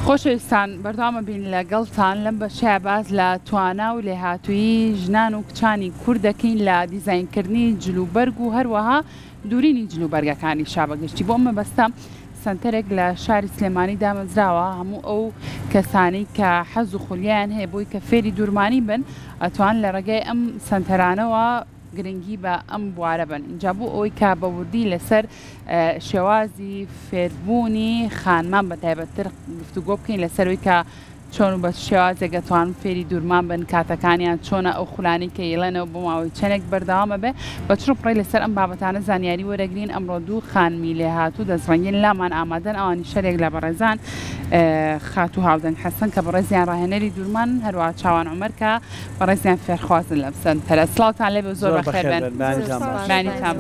خۆشەویستان بەردەوامە بین لەگەڵتان لەم بەشەیە باز لە توانا و لێهاتووی ژنان و کچانی کوورد دەکەین لە دیزاینکردنی جلوبەرگ و هەروەها دوورینی جلوبەرگەکانی شابەگشتی. بۆ مەبەستە سنتەرێک لە شاری سلێمانی دامەزراوە هەموو ئەو کەسانی کە حەز و خولیان هەیە بۆی کە فێری دوورمانی بن ئەتوان لە ڕێگەی ئەم سنتەرانەوە گرنگی بە ئەم بوارە بن. اینجا بوو ئەوەی کا بە وردی لەسەر شێوازی فێربوونی خانمان بە تایبەتتر گفتوگۆ بکەین لەسەرەوەی کە چۆن و بە شێوازێک دەتوانن فێری دوورمان بن، کاتەکانیان چۆنە، ئەو خولانی کە یڵێنەوە بۆ ماوەی چەندێک بەردەوامە بێ بە چڕپڕی لەسەر ئەم بابەتانە زانیاری وەرەگرین. ئەمڕۆ دوو خانمی لێهاتوو دەستڕەنگین لامان ئامادەن، ئەوانی شەرێک لە بەڕێزان خاتوو هاودەنگ حەسەن کە بەڕێزیان ڕاهێنەری دوورمان، هەروەها چاوان عومەر کە بەڕێزیان فێرخوازن لە سەنتەرە. سڵاوتان لێ بێ، زۆر بەخێر بێن. بانیتان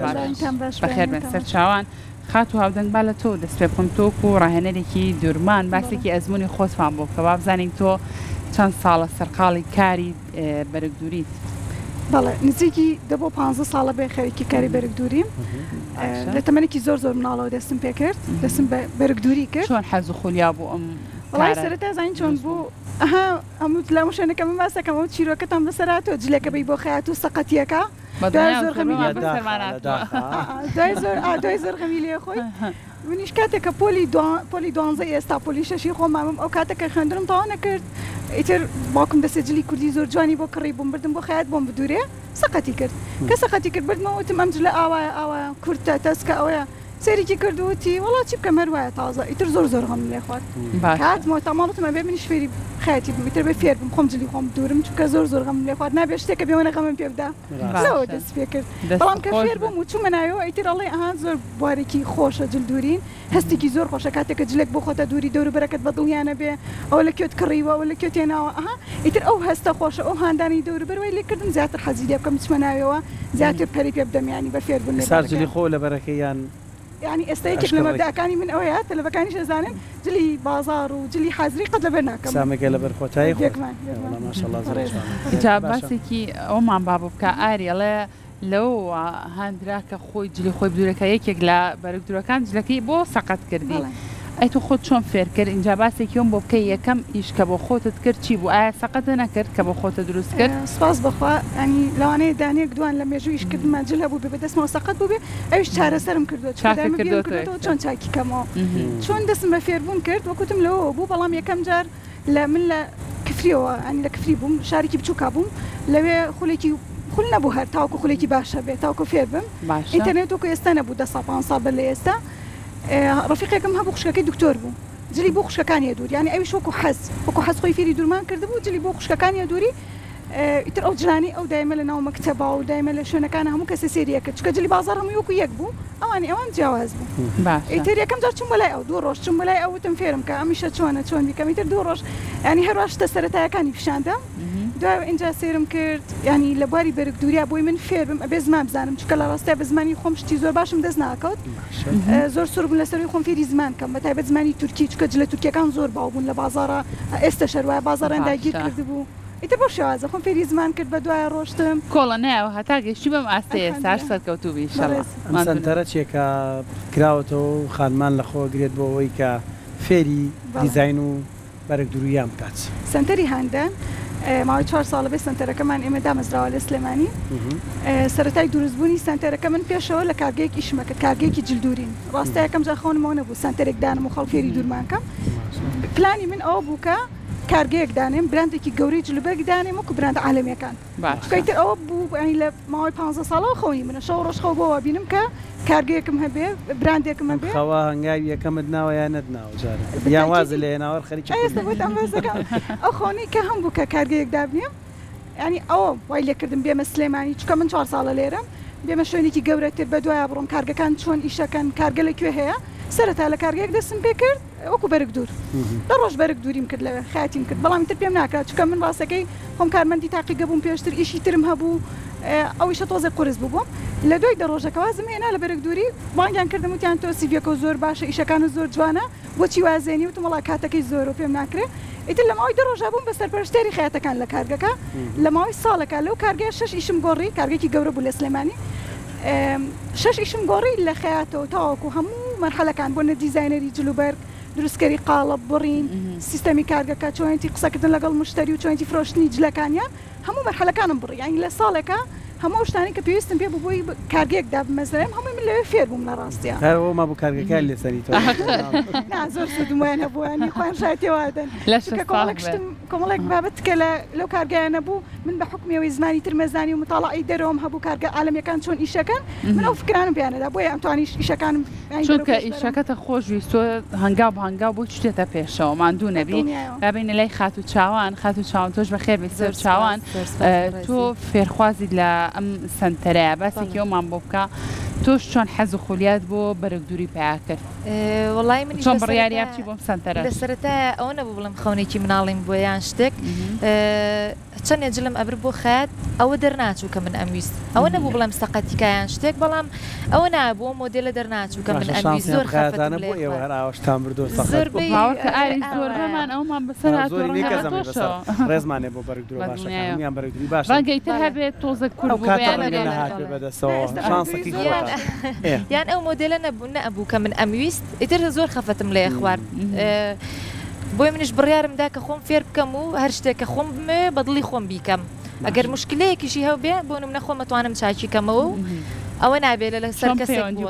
باش بەخێر بێن. سەر چاوان خاتوو هاودەنگ با لە تۆ دەست پێ بکەم، تۆ و ڕاهێنەرێکی دوورمان باسێکی ئەزمموی خۆتمان بۆ بکە، با بزانین تۆ چەند ساڵە سەرقاڵی کاری بەرگدووریت؟ بەڵێ نزیکی دە بۆ 15 ساڵە بێ خەریکی کاری بەرگدووریم. لە تەمەنێکی زۆر مناڵەوە دەستم پێ کرد، دەستم بەرگدووری کرد. چۆن حەز و خولیا بوو ئەم وڵای سەرەتا زانین چۆن بوو؟ هەموو لە شوێنەکە من باسەکەم ئەو چیرۆکەتان بەسەراتەوە جلێکە بی بۆ خەیات و سەقەتیەکە دوای زۆر غەمی لێ خۆی منیش کاتێککە پۆلی 12 ئێستا پۆلی شەشی خۆمامم ئەو کاتەکە خوێندرم تەواو نەکرد، ئیتر باوکم دەستێ جلی کوردی زۆر جوانی بۆ کڕی بووم بردم بۆ خەیات بۆم بدوورێ سەقەتی کرد. کە سەقەتی کرد بردمەوە وتم ئەم جلە ئاوایە کورتە تەسکە ئەوەیە سەریکی کردووتی وڵات چی بکەم هەروایە تازە ئیتر زۆر غەم لێ خوارد. کاتمەوە تەماڵتمە بێ منیش فێری خەیاتی بووم، ئیتر بێ فێر بم خۆم جلی خۆم دوورم چونکە زۆر غەم لێ خوارد، نابێ شتێکە بێوەنە غەمم پێ بدا لەوە دەست پێ کرد. بەڵام کە فێر بووم و چوومە ناوەوە ئیتر ئەڵێ ئەها زۆر بوارێکی خۆشە جلدورین، هەستێکی زۆر خۆشە کاتێکە جلێک بۆ خۆتە دووری دەوروبەرەکەت بەدڵیانە بێ ئەو لە کوێت کڕیوە ئەو لە کوێ تێناوە ئەها ئیتر ئەو هەستە خۆشە ئەو هاندانی دەوروبەرەوەی لێکردم زیاتر حەزی لێ بکەم چمە ناوەوە زیاتر پەری پێ بدەم، یانی بە فێر بوون سارجلی خۆ لە بەرەکەیان يعني ئێستەیەکێک لە مەبدەکانی من ئەوەیە تەلەڤەکانیش ئەزانن جلی بازار و جلی حەزری قەت لەبەر ناکەم. سامێکە لەبەر خۆتایی جا باسێکی ئەومان با بوو بکە ئاریەڵێ لەوە هەندراکە خۆی جلی خۆی بدورەکە یەکێک لە بەرگدورەکان جلەکەی بۆ سەقەت کردی. ئەی تۆ خۆت چۆن فێر کرد؟ اینجا باسێکیۆم بۆ بکەی یەکەم ئیش کە بۆ خۆتت کرد چی بوو؟ ئایا سەقەتە نەکرد کە بۆ خۆتە دروست کرد؟ سپاس بەخوا ئەنی لەوانەیە دانەیەک دوان لە مێژوو ئیش کردمان جل هەبوو بێ بەدەستمەوە سەقەت بوو بێ ئەویش چارەسەرم کردووە چۆن چاکی کەمەوە چۆن دەستم بە فێربوون کرد وەکوتم لەوە بوو. بەڵام یەکەم جار من لە کفریەوە ئەنی لە کفری بووم، شارێکی بچووکا بووم، لەوێ خولێکی خول نەبوو هەر تاوکو خولێکی باشە بێ تاوکو فێر بم. ئینتەرنێت وەکو ئێستا نەبوو 10 ساڵ بە لە ئێستا. ڕەفیقێکم هەبوو خوشکەکەی دکتۆر بوو، جلی بۆ خوشکەکانی دووری، یانی ئەویش وەکو حەز خۆی فێری دوورمان کرده بوو، جلی بۆ خوشکەکانی دووری. ئیتر ئەو جلانی ئەو دایمە لە ناو مەکتەبا و دایمە لە شوێنەکانە هەموو کەسە سێریە کرد چکە جلی بازار هەمووی وەکو یەک بوو، ئەوان جیاواز بوو. ئیتر یەکەم جار چوم بەلای ئەو 2 ڕۆژ چوم بەلای ئەو وتم فێرم کە ئەمیشە چۆن بیکەم. ئیتر 2 ڕۆژ ینی هەروە شتە سەرەتایەکانی پیشاندەم، دوای ئینجا سێرم کرد ینی لە بواری بەرگدووریا بۆی من فێر بم ئەبێ زمان بزانم چکە لە ڕاستای بە زمانی خۆم شتی زۆر باشم دەست ناکەوت، زۆر سوور بوون لەسەروی خۆم فێری زمان کەم بە تایبەت زمانی تورکی چکە جلە تورکیەکان زۆر باو بوون لە بازارە ئێستا شەروایە بازاڕیان داگیر کرد بوو. ئیتر بۆ شێوازە خۆم فێری زمان کرد بە دوای ڕۆشتم کۆڵە نایەوە هەتا گەشتی بەم ئاستەیە ساش سەرکەوتوبی ئینشەڵڵا. سەنتەرە چێکە کراوەتەوە خانمان لەخۆ گرێت بۆ ئەوەی کە فێری دیزاین و بەرگدووریان بکات. سنتەری هەندەن ماوەی 4 ساڵە بێ سنتەرەکەمان ئێمە دامەزراوە لە سلێمانی. سەرەتای دروستبوونی سنتەرەکە من پێشەوە لە کارگەیەکی ئیشمە کرد، کارگەیەکی جلدورین. ڕاستە یەکەم جار خەونمەوە نەبوو سنتەرێک دانم و خەڵک فێری دوورمانکەم. پلانی من ئەوە بوو کە کارگەیەک دانێم، براندێکی گەورەی جلوبەرگ دانێم وەکو براند عالەمیەکان. چکەیتر ئەوە بوو لە ماوەی 15 ساڵەوە خەونی منە شەو ڕۆژ خەو بۆەوە بینم کە کارگەیەکم هەبێ براندێکم هەبێ. خەوا هەنگاوی یەکەمت ناوە یان نەتناوە جارە یان وازە لە هێناوەر خەریکی ئێستا بۆتان بەسەکەم ئەو خەونی کە هەم بوو کە کارگەیەک دابنێم، ینی ئەوە وای لێکردم بێمە سلێمانی چکە من 4 ساڵە لێرەم، بێمە شوێنێکی گەورەتر بە دوایە بڕۆم کارگەکان چۆن ئیشەکەن، کارگە لەکوێ هەیە. سەرەتا لە کارگەیەک دەستم پێ کرد وەکو بەرگدوور، 2 ڕۆژ بەرگدووریم کرد لەوێ خاتیم کرد، بەڵام تر پێم ناکات چکە من ڕاستەکەی خۆم کارمەندی تاقیگە بووم، پێشتر ئیشی ترم هەبوو، ئەویشە تۆزە قورس بووم. لە دوای 2 ڕۆژەکەوازم هێنا لە بەرگدووری بانگیان کردم وتیان تۆ سیڤەکە زۆر باشە، ئیشەکانە زۆر جوانە، بۆچی وازێنی؟ وتم وەڵا کاتەکەی زۆر و پێم ناکرێ. ئیتر لە ماوەی 2 ڕۆژە بووم بە سەرپەرشتێری خەیاتەکان لە کارگەکە. لە ماوەی ساڵەکە لەو کارگەیە 6 ئیشم گۆڕی، کارگەیەکی گەورە بوو لە سلێمانی، 6 ئیشم گۆڕی لە خەیاتەوە تاوەکو هەموو مەرحەلەکان بۆ نە دیزاینەری جلوبەرگ، دروستکەری قاڵب بڕین سیستەمی کارگەکە چۆنیتی قسەکردن لەگەڵ مشتری و چۆنیتی فرۆشتنی جلەکانیان هەموو مەرحەلەکانم بڕی یانی لە ساڵێکە هەموو شتانی کە پێویستم پێ ببووی کارگەیەکدا بمەزرم هەمووی من لەوێ فێر بووم لە ڕاستیە هەرەوە ما بوو کارگەکان لێسەری تۆ زۆر سودمویان هەبووانی خۆیان شایەتێوادن کۆمەڵێک بابەت کە لەو کارگایان نەبوو من بە حکمیەوەی زمانی ترمەزانی و مطالعی دەرەوەم هەبوو کارگە عالەمیەکان چۆن ئیشەکەن من ئەو فکرانم پێیانەدا بۆیە ئەمتوانیش ئیشەکانم چونکە ئیشەکەتە خۆشویستۆ هەنگاو بە هەنگاو بۆ شتێتە پێشەوە ماندوو نەبی بابینە لای خات و چاوان تۆش بەخێر بێ سەر چاوان تۆ فێرخوازی لە ئەم سنتەرەیە باسێکی ئەومان بۆ بکە تۆش چۆن حەز و خولیات بۆ بەرەگدووری پیا کرد وڵی من چۆن بڕیاری بچی بۆم سنتەرە لە سەرەتا ئەوە نەبوو بڵم خەونێکی مناڵیم بۆ یان شتێک چەند جلم ئەبر بۆ خات ئەوە دەرناچوو کە من ئەمویست ئەوە نەبوو بڵم سەقەتیکایان شتێک بەڵام ئەوە نابوو مۆدلە دەرناچوو کە من ئەمویست زۆر خەتانە بۆ ئێوە هەراوەشتان بردو زۆربەیەکە ئاری زۆر ڕێمان ئەومان بەسەر ڕێزمانێ بۆ بەرگدرۆ باشەکان بەرگدوری باش بەنگەیتر هەبێت تۆزە کوربیان بەدەستەوە شانسەکی یان ئەو مۆدلە نەبوو کە من ئەمویست ئیتر زۆر خەفتم لێ خوارد بۆی منش بڕیارمدا کە خۆم فێر بکەم و هەر شتێکە خۆم بمێ بەدڵی خۆم بیکەم ئەگەر مشکلەیەکیشی هەو بێ بۆ منە خۆم مەتوانم چاکی کەمەوە و ئەوە نابێت لە سەر کەسێکدەنگ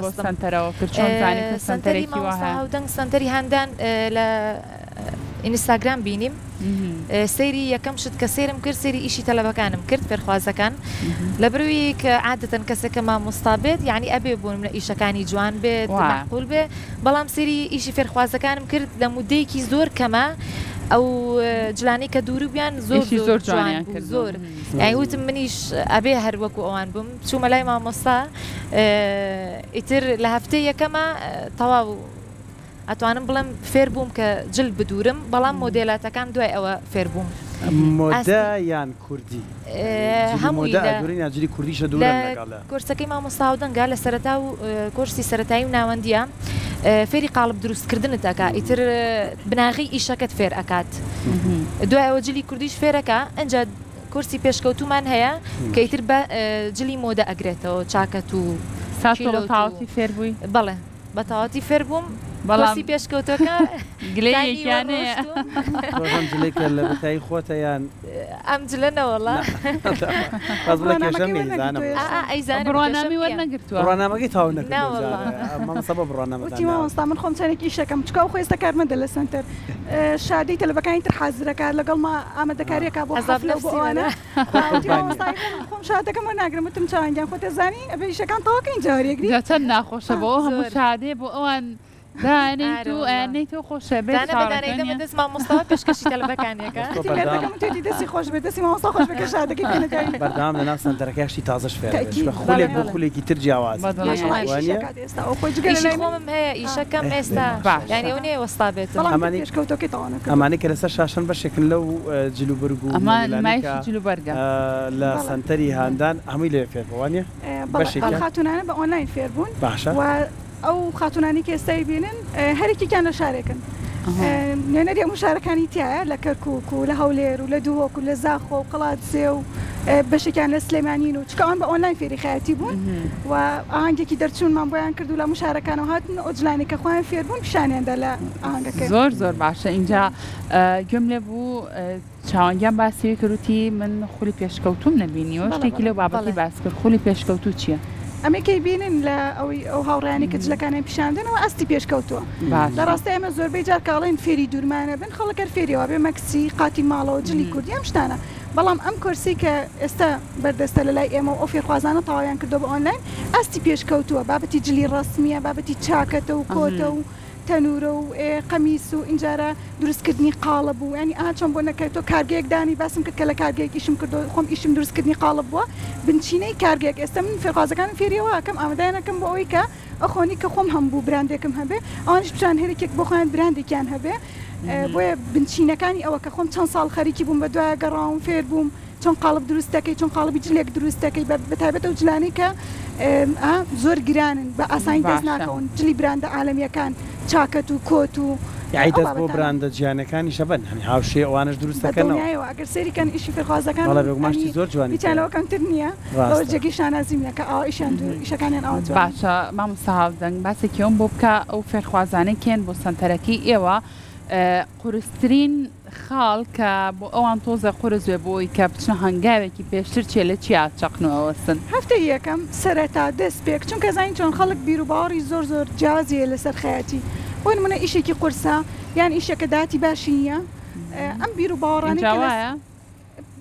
سنتەری هەندان لە ئینستاگرام بینیم سەیری یەکەم شت کە سێرم کرد سێری ئیشی تەلەبەکانم کرد فێرخوازەکان لە بروی کە عادەتەن کەسێکە مامۆستا بێت یعنی ئەبێ بوون منە ئیشەکانی جوان بێت معقول بێ بەڵام سێری ئیشی فێرخوازەکانم کرد لە مودەیەکی زۆر کەمە ئەو جلانی کە دوور بیان زۆر جوان زۆر یعنی وتم منیش ئەبێ هەر وەکو ئەوان بووم چوومە لای مامۆستا ئیتر لە هەفتەی یەکەمە تەواو ئەتوانم بڵم فێر بووم کە جل بدورم بەڵام مۆدێلاتەکان دوای ئەوە فێر بووم مۆدە یان کوردی هەمووی کوردیشە دوورە کورسەکەی مامۆستا و دەنگا لە سەرەتا و کورسی سەرەتایی و ناوەندیە فێری قاڵب دروستکردنت ئەکا ئیتر بناغی ئیشەکەت فێر ئەکات دوای ئەوە جلی کوردیش فێرەکە ئەنجا کورسی پێشکەوتومان هەیە کە ئیتر بە جلی مۆدە ئەگرێتەوە چاکەت و تاوەتی فێر بووی بەڵێ بە تاواتی فێر بووم بەڵامی پێشکەوتەکە گلەیەکیانەیە جلێکە لە بەتایی خۆتە یان ئەم جلەنەوەڵا بڕوانامی وەرنەگرتووە ڕوانامەکەی تاو نەکردمەسەبە بڕوانامەوەستا من خۆم چارێکی ئیشەکەم چکە و خۆێستا کارمەندە لە سنتەر شادی تەلەبەکانی تر حازرەکە لەگەڵ ما ئامادەکاریەکە بۆ ئەوانە خۆم شادەکەم وە ناگرمتم چاوانگیان خۆتە زانی ئەبێ ئیشەکان تەواکەین جارێگری چەند ناخۆشە بۆ هەموو شادێ بۆ ئەوان دانەی تو ئەنەی تۆ خۆشە دەست مامۆستا پێشکەشی تەلەبەکانیەکە دەستی خۆش بێت دەستی مامۆستا خۆش بکە شادەکەی بەردام لە ناو سنتەرەکەشی تازەش فێر خولێک بۆ خولێکی تر جیاواز خۆمم هەیە ئیشەکەم ئێستا یانی ئەو نێ وەستا بێت ئەمانەی کە لەسەر شاشن بەشێکن لەو جلوبەرگ و جلوبەرگە لە سنتەری هاندان هەمووی لێ فێر بوانە خاتونانە بە ئۆنلاین فێر بوون باشە ئەو خاتونانی کە ئێستای بینن هەرێکیان لە شارێکن نوێنەری ئەم شارەکانی تایە لە کەرکک و لە هەولێر و لە دووەک و لە زاخۆ و قڵاتسێ و بەشێکیان لە سلێمانین و چکەوان بە ئۆنلاین فێری خایەتی بوون و ئاهەنگێکی دەرچوونمان بۆیان کرد و لە مشارەکانەوە هاتن ئۆجلانی کە خۆیان فێر بوون پیشانیاندا لە ئاهەنگەکە زۆر باشە اینجا گوێم لێ بوو چاوەنگیان باسی کردوتی من خولی پێشکەوتوم نەبینیەوە شتێکی لەو بابەتی باس کرد خولی پێشکەوتو چییە؟ ئەمەکەی بینن لە ئەو هاوڕیانی کە جلەکانیان پیشاندنەوە ئەستی پێشکەوتووە لە ڕاستی ئێمە زۆربەی جار کاڵێن فێری دوورمانە بن خەڵکە فێریەوە بێ مەکسی قاتی ماڵەوە جلی کوردی ئەم شتانە بەڵام ئەم کورسی کە ئێستا بەردەستە لە لای ئێمە و ئەو فێرخوازانە تەواویان کردو بە ئۆنلاین ئەستی پێشکەوتووە بابەتی جلی ڕستمیە بابەتی چاکەتە و کۆتە و تەنورە و قەمیس و ئینجارە دروستکردنی قاڵب بوو ینی چۆن بۆ نەکەێت تۆ کارگەیەکدانی باسم کرد کە لە کارگەیەک ئیشم کردو خۆم ئیشم دروستکردنی قاڵب بووە بنچینەی کارگەیەک ئێستا من فێرخوازەکان فێریەوە ئەکەم ئامادەیانەکەم بۆ ئەوەی کە ئەخۆنی کە خۆم هەمبوو براندێکم هەبێ ئەوانش بچان هەرێکێک بۆ خۆیان براندێکیان هەبێ بۆیە بنچینەکانی ئەوە کە خۆم چەند ساڵ خەریکی بووم بە دوایە گەڕاوم فێر بووم چۆن قاڵب دروست دەکەی چۆن قاڵبی جلێک دروست دەکەی بەتایبەت ئەو جلانی کە زۆر گرانن بە ئاسانی دەست ناکەون جلی براندە عالەمیەکان چاکەت و کۆت و یعنی دەست بۆ براندە جیانەکانی شەبن هەنی هاوشێ ئەوانش دروست دەکەنەوە ئەگەر سەریکەن ئیشی فێرخوازەکان بەڵێ بێگوماشتی زۆر جوانی بیچانەوە کەمتر نییە ئەوە جێگی شانازیم نەکە ئەو ئیشان ئیشەکانیان ئەوە باشە مامۆستا هاوردەنگ باسێکیەوەم بۆ بکە ئەو فێرخوازانەی کێن بۆ سەنتەرەکەی ئێوە قورسترین خاڵ کە بۆ ئەوان تۆزە قورزێ بۆی کە بچنە هەنگاوێکی پێشتر چێ لە چیا چەقنەوەسن هەفتەی یەکەم سەرەتا دەست پێک چونکە زانین چۆن خەڵک بیر و باوەڕی زۆر زۆر جیازیە لەسەر خەیەتی بۆ نمونە ئیشێکی قورسە یان ئیشەکە داتی باشی نییە ئەم بیر و باوەڕانەی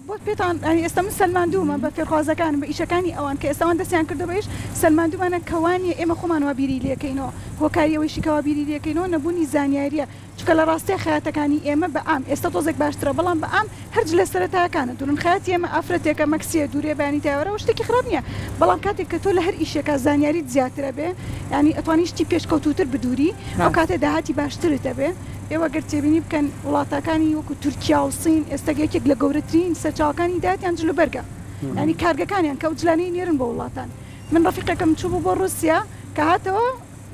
بۆ پێتان ئێستا من سەلماندوومە بە فێرخوازەکانم بە ئیشەکانی ئەوان کە ئێستاوان دەستیان کردو بەش سەلماندومانە کەوانی ئێمە خۆمانەوە بیری لەکەینەوە هۆکاریەوەیشی کەوا بیری لەکەینەوە نەبوونی زانیاریە چکە لە ڕاستی خەیاتەکانی ئێمە بە ئام ئێستا تۆزێک باشترە بەڵام بە ئام هەرج لە سەرەتاکانە دوورن خەیاتی ئێمە ئافرەتێکە مەکسیە دوورێ بانی تاوەرەوە شتێکی خراپ نییە بەڵام کاتێک کە تۆ لە هەر ئیشێکە زانیاریت زیاترە بێ ینی ئەتوانیشتی پێشکەوتوتر بدووری ئەو کاتێ داهاتی باشترتە بێ ئێوە گەر تێبینی بکەن وڵاتەکانی وەکو تورکیا و سین ئێستا یەکێک لە گەورەترین سەرچاوەکانی داهاتیان جلوبەرگە ینی کارگەکانیان کە جلانەی نێرن بە وڵاتان من ڕەفیقێکم چوو بۆ رووسیا کە هاتەوە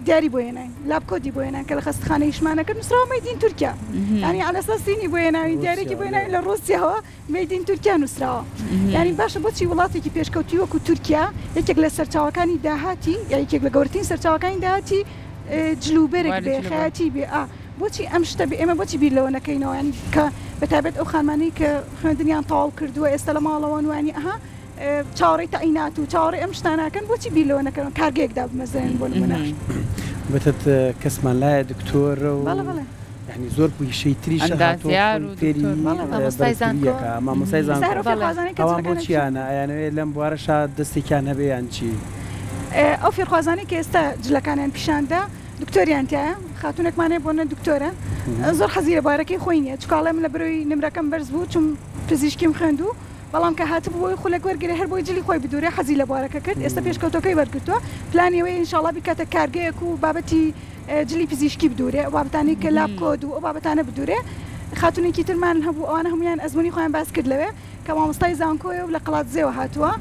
دیاری بۆ هێناین لاپکۆدی بۆ هێنان کە لە خەستخانەی شمانەکە نووسراوە مەیدین تورکیا ینی ئالەساسینی بۆ هێناوی دیارێکی بۆ هێناوی لە رووسیاەوە مەیدین تورکیا نووسراوە ینی باشە بۆچی وڵاتێکی پێشکەوتی وەکو تورکیا یەکێک لە سەرچاوەکانی داهاتی یا یەکێک لە گەورەترین سەرچاوەکانی داهاتی جلوبەرێک بێ خەیاتی بێ بۆچی ئەم شتە بێ ئێمە بۆچی بیر لەوە نەکەینەوە ینی کە بەتابێت ئەو خانمانەی کە خوێندنیان تاڵ کردووە ئێستا لە ماڵەوە وانی ئەها چاوەڕێی تەعینات و چاوەڕێ ئەم شتاناکەن بۆچی بیر لەوە نەکەن کارگەیەکدا بمەزێن بۆ نمونەش بەتت کەسمان لایە دکتۆرە و ینی زۆر پویشەی تریش فێری مامۆستای زانکۆ ئەوان بۆ چیانە ئەیانەوێت لەم بوارەشا دەستێکیان هەبێ یان چی ئەو فێرخوازانەی کە ئێستا جلەکانیان پیشاندا دکتۆریان تایە خاتونێکمانەیە بۆنە دکتۆرە زۆر حەزیرە بارەکەی خۆی نیە چکاڵێ من لە بەرەوەی نمرەکەم بەرز بوو چون پزیشکیم خوێندوو بەڵام کە هاتبوو بۆی خولێک وەرگێ هەر بۆی جلی خۆی بدورێ حەزی لە بارەکە کرد ئێستا پێشکەوتەکەی وەرگتووە پلانیەوەی ئینشاڵڵا بکاتە کارگەیەک و بابەتی جلی پزیشکی بدورێ بابەتانی کە لاپکۆد و ئەو بابەتانە بدورێ خاتونێکی ترمان هەبوو ئەوانە هەمویان ئەزمموی خۆیان باس کرد لەوێ کە مامۆستای زانکۆیە و لە قەڵاتزێەوە هاتووە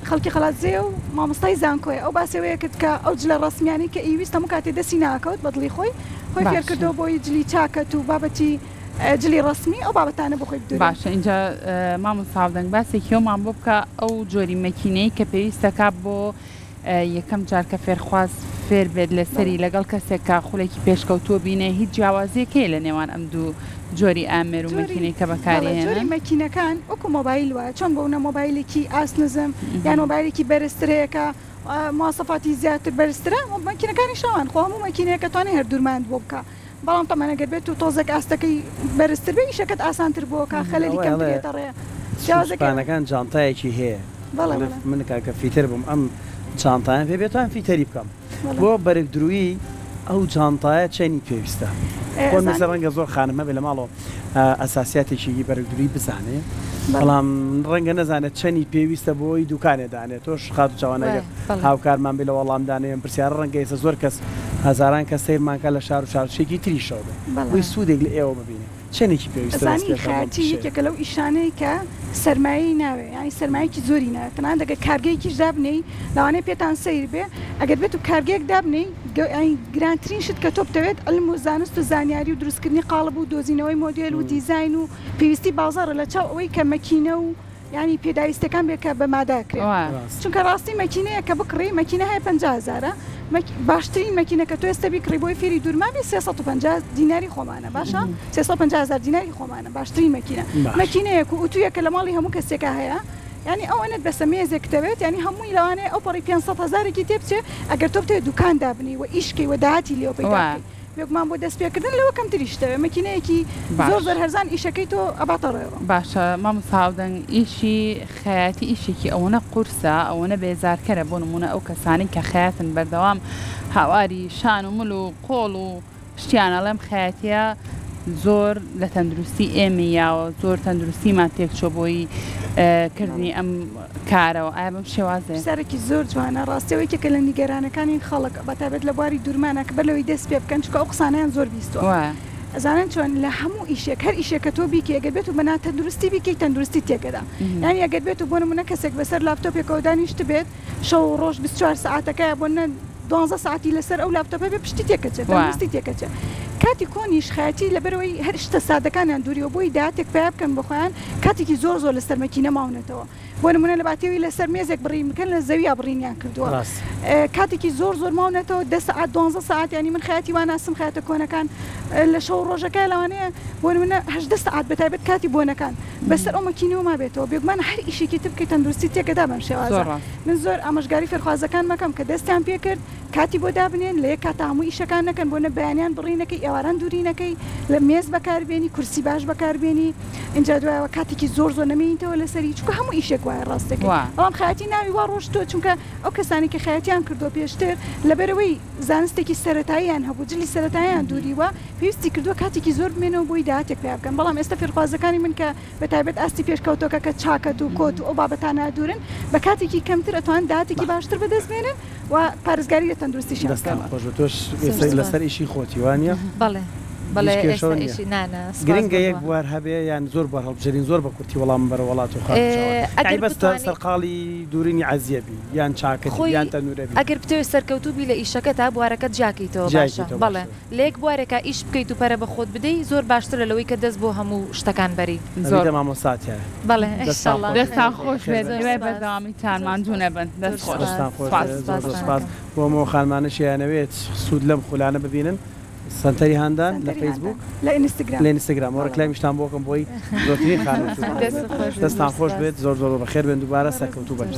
خەڵکی قەڵاتزێ و مامۆستای زانکۆیە ئەو باسەوەیە کرد کە ئەو جلە ڕسمیانی کە ئیویست هەموو کاتێ دەستی ناکەوت بەدڵی خۆی فێر کردەوە بۆی جلی چاکەت و بابەتی جلی ڕسمی ئەو بابەتانە بخۆی بدورێ باشە اینجا مامۆستا هاوردەنگ باسێکیەوەمان بۆ بکە ئەو جۆری مەکینەی کە پێویستەکە بۆ یەکەم جار کە فێرخواز فێر بێت لەسەری لەگەڵ کەسێکە خولێکی پێشکەوتووە بینێ هیچ جیاوازیەکەی لە نێوان ئەم دوو جۆری ئامێر و مەکینەی کە بەکارهێنن جۆری مەکینەکان وەکو مۆبایل وایە چۆن بۆ نە مۆبایلێکی ئاسنزم یان مۆبایلێکی بەرزترەیەکە مواصفاتی زیاتر بەرزترە مەکینەکانی شەوان خۆ هەموو مەکینەیەکە توانێت هەردوورماند بۆ بکە بەڵام تەمانەگەر بێت و تۆزێک ئاستەکەی بەرزتر بێ ئیشەکەت ئاسانتر بۆکە خەلەری کەم بێتە ڕێ جیاوازەکان جانتایەکی هەیە من کاکە فیتر بووم ئەم جانتایان پێ بێتوان فیتەری بکەم بۆ بەرگدرووی ئەو جانتایە چەنی پێویستە خۆ مەسە ڕەنگە زۆر خانمە بێ لە ماڵەوە ئەساسیاتێکی بەرگدرووی بزانێ بەڵام ڕەنگە نەزانێت چەنی پێویستە بۆی دوکانێدانێت تۆش خات و چاوانەگە هاوکارمان بێ لە وەڵامدانێن پرسیار ڕەنگە ئێستا زۆر کەس هەزاران کەس سیرمانکە لە شار و شارچێکی تریشەوە بۆی سوودێک لە ئێوە ببینێ چەندێکی پێویستە خاتی یەکێکە لەو ئیشانەی کە سەرمایی ناوێ ینی سەرمایەکی زۆری ناوێت تەنان دەگە کارگەیەکیش دابنەی لەوانەیە پێتان سیر بێ ئەگەر بێت و کارگەیەک دابنەی گرانترین شت کە تۆ بتەوێت علم و زانست و زانیاری و دروستکردنی قاڵب و دۆزینەوەی مۆدێل و دیزاین و پێویستی بازاڕە لە چاو ئەوەی کە مەکینە و ینی پێداویستەکان بێکە بەماداکرێت چونکە ڕاستی مەکینەیە کە بکڕی مەکینە هەیە 50,000 باشترین مەکینە کە تۆ ئێستا بیکڕی بۆی فێری دوورمابی 350 دیناری خۆمانە باشە 350,000 دیناری خۆمانە باشترین مەکینە مەکینەیەک و ئوتویەکە لە ماڵی هەموو کەسێکە هەیە ینی ئەوەنێت بەسە مێزێک دەوێت ینی هەمووی لەوانەیە ئەو پەڕی 500,000 تێبچێ ئەگەر تۆ بتێت دوکان دابنی و ئیشکی و داهاتی لێو پێداکەی بێگومان بۆ دەست پێکردن لەوە کەم تریشتەوە مەکینەیەکی زۆر زۆر هەرزان ئیشەکەی تۆ ئەباتەڕێەوە باشە مامۆستا هاوردەنگ ئیشی خەیاتی ئیشێکی ئەوەنە قورسە ئەوەنە بێزارکەرە بۆ نمونە ئەو کەسانی کە خەیاتن بەردەوام هاواری شان و مل و قۆڵ و شتیانەڵێم خەیاتیە زۆر لە تەندروستی ئێمە یاوە زۆر تەندروستیمان تێکچۆ بۆی کردنی ئەم کارەوە ئایا بەم شێوازێ سەرێکی زۆر جوانە ڕاستیەوەی کە لە نیگەرانەکانی خەڵک بەتابێت لە بواری دوورمانە کە بەلەوەی دەست پێ بکەن چکە ئەو قسانیان زۆر بیستوە ئەزانن چۆن لە هەموو ئیشێک هەر ئیشێکە تۆ بیکە ئەگەر بێت و بەنا تەندروستی بیکەی تەندروستی تێکەدا یانی ئەگەر بێت و بۆ نمونە کەسێک بەسەر لاپتۆپێکەوە دانیشت بێت شەو ڕۆژ 24 ساعتەکەیە بۆ 12 ساعتی لەسەر ئەو لاپتۆپە بێ پشتی تێکەچێت تەندروستی تێکەچێت کاتی کۆنیش خەتی لەبەرەوەی هەر شتە سادەکانیان دووریەوە بۆی دااتێک پێ بکەن بخۆیان کاتێکی زۆر زۆر لەسەر مەکینە ماونێتەوە بۆ نمونە لە باتێوی لەسەر مێزێک بڕین بکەن لە زەویە بڕینیان کردووە کاتێکی زۆر زۆر ماونێتەوە 10 ساعت 12 ساعت ینی من خەتی واناسم خاتە کۆنەکان لە شەو ڕۆژەکە لەوانەیە بۆ نمونە 8 ساعت بەتایبەت کاتی بۆنەکان بەسەر ئەو مەکینەوە ما بێتەوە بێگومان هەر ئیشێکی تر بکەیت تەندروستی تێکەدا بەم شێوازە من زۆر ئاماژگاری فێرخوازەکان مەکەم کە دەستیان پێ کرد کاتی بۆ دابنێن لە یەک کاتە هەموو ئیشەکان نەکەن بۆ نە بەیانیان بڕینەکەی ئێواران دوورینەکەی لە مێز بەکاربێنی کورسی باش بەکاربێنی اینجا دوایەوە کاتێکی زۆر زۆر نەمێنیتەوە لەسەری چونکە هەموو ئیشێک وایە ڕاستەکە بەڵام خەیاتی ناوی وا ڕۆشتۆ چونکە ئەو کەسانی کە خەیاتیان کردو پێشتر لەبەرەوەی زانستێکی سەرەتاییان هەبوو جلی سەرەتاییان دووریوە پێویستی کردووە کاتێکی زۆر بمێنەوە بۆی داهاتێک پێ بکەن بەڵام ئێستا فێرخوازەکانی من کە بەتایبەت ئاستی پێشکەوتۆکە کە چاکەت و کۆت و ئەو بابەتانە دوورن بە کاتێکی کەمتر ئەتوان داهاتێکی باشتر بەدەستمێنن و پارێزگاری لە تەندروستیشیان بکەن تۆش لەسەر ئیشی خۆتی وانە بەڵێ گرنگە یەک بوار هەبێ یان زۆر بە هەڵبژێرین زۆر بە کورتی وەڵام بەرە وڵات و خاڵی بەستە سەرقاڵی دوورینی عەزیەبی یان چاکەتی یان تەنورەبی ئەگەر بتەوێت سەرکەوتوبی لە ئیشەکە تا بوارەکەت جاکەیتەوە باشە بەڵێ لێک بوارێکە ئیش بکەیت و پەرە بە خۆت بدەی زۆر باشترە لەوەی کە دەست بۆ هەموو شتەکان بەری زۆر مامۆستاتیە بەڵێ دەستان خۆش بێت بەردەوامیتان ماندوو نەبن دەست خۆش بۆ مۆ خانمانەشیانەوێت سوود لەم خولانە ببینن سنتەری هاندان لە فەیسبوک لە ئینستاگرام وەرە کلایمیشتان بۆکەم بۆی زۆرترین خانم دەستان خۆش بێت زۆر زۆر بەخێر بێن دووبارە سەرکەوتوو بەرز